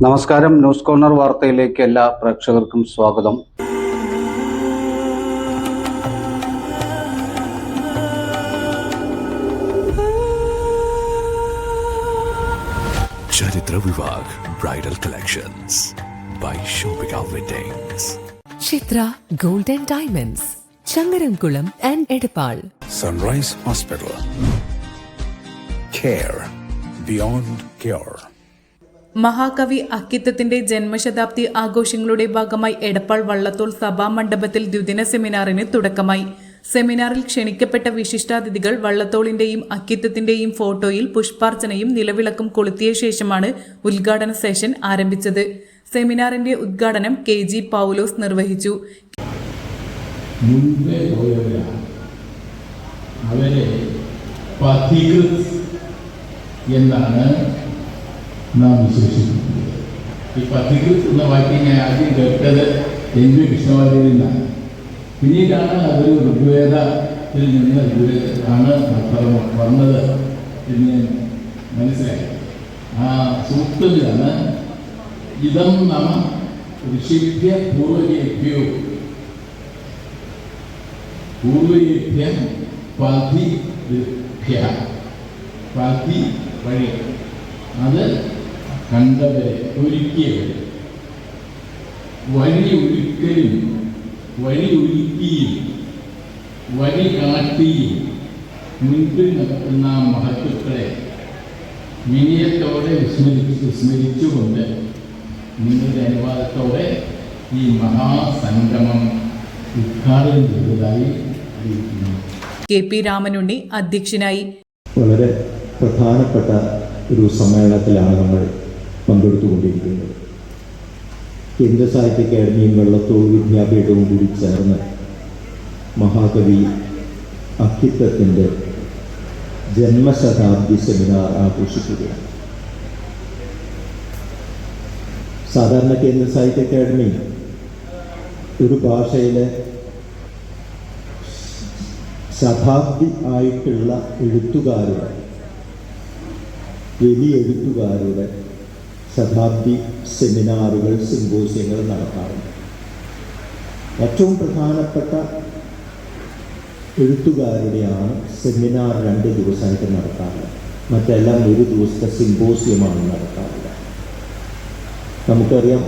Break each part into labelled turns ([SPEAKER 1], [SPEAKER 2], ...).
[SPEAKER 1] നമസ്കാരം. News corner വാർത്തയിലേക്ക് എല്ലാ പ്രേക്ഷകർക്കും സ്വാഗതം.
[SPEAKER 2] Charithra Vivah bridal collections by shopping weddings.
[SPEAKER 3] Chithra gold and diamonds, Changaramkulam and Edappal.
[SPEAKER 2] Sunrise hospital, care beyond care.
[SPEAKER 4] മഹാകവി അക്കിത്തത്തിന്റെ ജന്മശതാബ്ദി ആഘോഷങ്ങളുടെ ഭാഗമായി എടപ്പാൾ വള്ളത്തോൾ സഭാമണ്ഡപത്തിൽ ദ്വിദിന സെമിനാറിന് തുടക്കമായി. സെമിനാറിൽ ക്ഷണിക്കപ്പെട്ട വിശിഷ്ടാതിഥികൾ വള്ളത്തോളിന്റെയും അക്കിത്തത്തിന്റെയും ഫോട്ടോയിൽ പുഷ്പാർച്ചനയും നിലവിളക്കും കൊളുത്തിയ ശേഷമാണ് ഉദ്ഘാടന സെഷൻ ആരംഭിച്ചത്. സെമിനാറിന്റെ ഉദ്ഘാടനം KG പൗലോസ് നിർവഹിച്ചു.
[SPEAKER 5] നാം വിശേഷിക്കുന്നത് ഈ പഥികൃത് എന്ന വാക്യം ഞാൻ ആദ്യം കേട്ടത് എൻ്റെ കൃഷ്ണവാര്യയിൽ നിന്നാണ്. പിന്നീടാണ് അതൊരു ഋഗ്വേദത്തിൽ നിന്ന് ആണ് വന്നത് എന്ന് മനസ്സിലായി. ആ സൂക്തത്തിലാണ് ഇതം നമ ഋഷിഭ്യ പൂർവ്വയേഭ്യോ പഥി വഴി അത് കണ്ടവരെ ഒരുക്കിയവരെ വഴി ഒരുക്കലും വഴി ഒരുക്കിയും വഴി കാട്ടിയും മുൻപിൽ നടത്തുന്ന മഹത്വങ്ങളെ വിനയത്തോടെ വിസ്മരിച്ചുകൊണ്ട് നിങ്ങളുടെ അനുവാദത്തോടെ ഈ മഹാസംഗമം ഉദ്ഘാടനം ചെയ്തതായി അറിയിക്കുന്നു.
[SPEAKER 4] KP രാമനുണ്ണി അധ്യക്ഷനായി.
[SPEAKER 6] വളരെ പ്രധാനപ്പെട്ട ഒരു സമ്മേളനത്തിലാണ് നമ്മൾ പങ്കെടുത്തുകൊണ്ടിരിക്കുന്നത്. കേന്ദ്ര സാഹിത്യ അക്കാദമിയും വള്ളത്തോൾ വിദ്യാപീഠവും കൂടി ചേർന്ന് മഹാകവി അക്കിത്തത്തിൻ്റെ ജന്മശതാബ്ദി സെമിനാർ ആഘോഷിക്കുകയാണ്. സാധാരണ കേന്ദ്ര സാഹിത്യ അക്കാദമി ഒരു ഭാഷയിലെ ശതാബ്ദി ആയിട്ടുള്ള എഴുത്തുകാരുടെ, വലിയ എഴുത്തുകാരുടെ ശതാബ്ദി സെമിനാറുകൾ, സിമ്പോസിയങ്ങൾ നടത്താറുണ്ട്. ഏറ്റവും പ്രധാനപ്പെട്ട എഴുത്തുകാരുടെയാണ് സെമിനാർ 2 ദിവസമായിട്ട് നടത്താറുള്ളത്. മറ്റെല്ലാം ഒരു ദിവസത്തെ സിമ്പോസിയമാണ് നടത്താറുള്ളത്. നമുക്കറിയാം,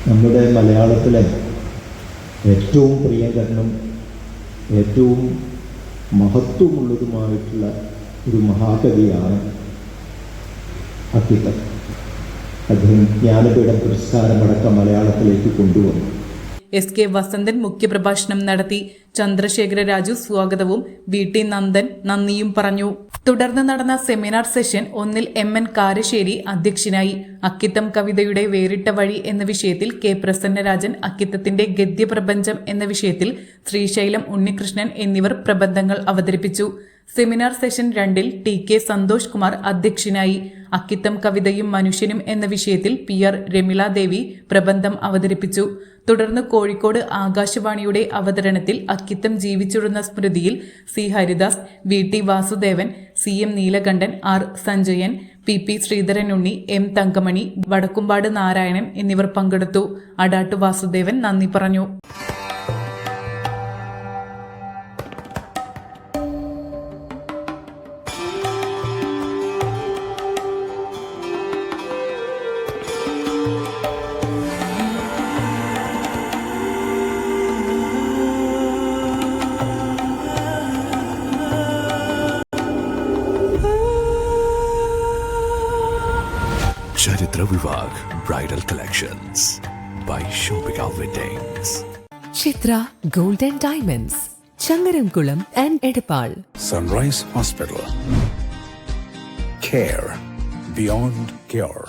[SPEAKER 6] നമ്മുടെ മലയാളത്തിലെ ഏറ്റവും പ്രിയകരനും ഏറ്റവും മഹത്വമുള്ളതുമായിട്ടുള്ള ഒരു മഹാകവിയാണ് അക്കിത്തം. അദ്ദേഹം ജ്ഞാനപീഠ പുരസ്കാരമടക്കം മലയാളത്തിലേക്ക് കൊണ്ടുവന്നു.
[SPEAKER 4] SK വസന്തൻ മുഖ്യപ്രഭാഷണം നടത്തി. ചന്ദ്രശേഖര രാജു സ്വാഗതവും VT നന്ദൻ നന്ദിയും പറഞ്ഞു. തുടർന്ന് നടന്ന സെമിനാർ സെഷൻ 1 MN കാരശ്ശേരി അധ്യക്ഷനായി. അക്കിത്തം കവിതയുടെ വേറിട്ട വഴി എന്ന വിഷയത്തിൽ K പ്രസന്നരാജൻ, അക്കിത്തത്തിന്റെ ഗദ്യപ്രപഞ്ചം എന്ന വിഷയത്തിൽ ശ്രീശൈലം ഉണ്ണികൃഷ്ണൻ എന്നിവർ പ്രബന്ധങ്ങൾ അവതരിപ്പിച്ചു. Seminar session 2 TK Santhosh Kumar അധ്യക്ഷനായി. അക്കിത്തം കവിതയും മനുഷ്യനും എന്ന വിഷയത്തിൽ PR രമിള ദേവി പ്രബന്ധം അവതരിപ്പിച്ചു. തുടർന്ന് കോഴിക്കോട് ആകാശവാണിയുടെ അവതരണത്തിൽ അക്കിത്തം ജീവിച്ചിരുന്ന സ്മൃതിയിൽ C Haridas, VT Vasudevan, CM Neelakantan, R Sanjayan, PP Sreedharanunni, M Thankamani, Vadakkumpad Narayanan എന്നിവർ പങ്കെടുത്തു. അടാട്ട് വാസുദേവൻ നന്ദി പറഞ്ഞു.
[SPEAKER 2] Charithra Vivah bridal collections by shopping weddings.
[SPEAKER 3] Chithra gold and diamonds, Changaramkulam and Edappal.
[SPEAKER 2] Sunrise hospital, care beyond care.